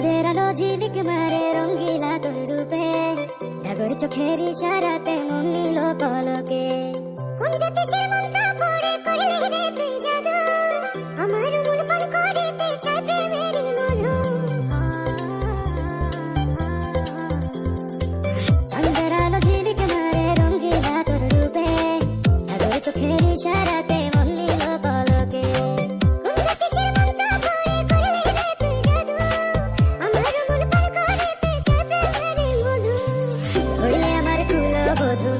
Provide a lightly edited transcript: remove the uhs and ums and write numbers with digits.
চাঁদের আলো ঝিলিক মারে রঙ্গিলা তোর রূপে, ডাগর চোখের ইশারাতে মন নিল পলকে। কোন জ্যোতিষের মন্ত্র পড়ে করলে রে তুই জাদু, আমার মন পান করিতে চাই প্রেমের মধু। চাঁদের আলো ঝিলিক মারে রঙ্গিলা তোর রূপে, ডাগর চোখের ইশারাতে মন নিল পলকে। কোন জ্যোতিষের মন্ত্র পড়ে করলে রে তুই জাদু, আমার মন পান করিতে চাই প্রেমের মধু। হইলে আমার কুল বধূ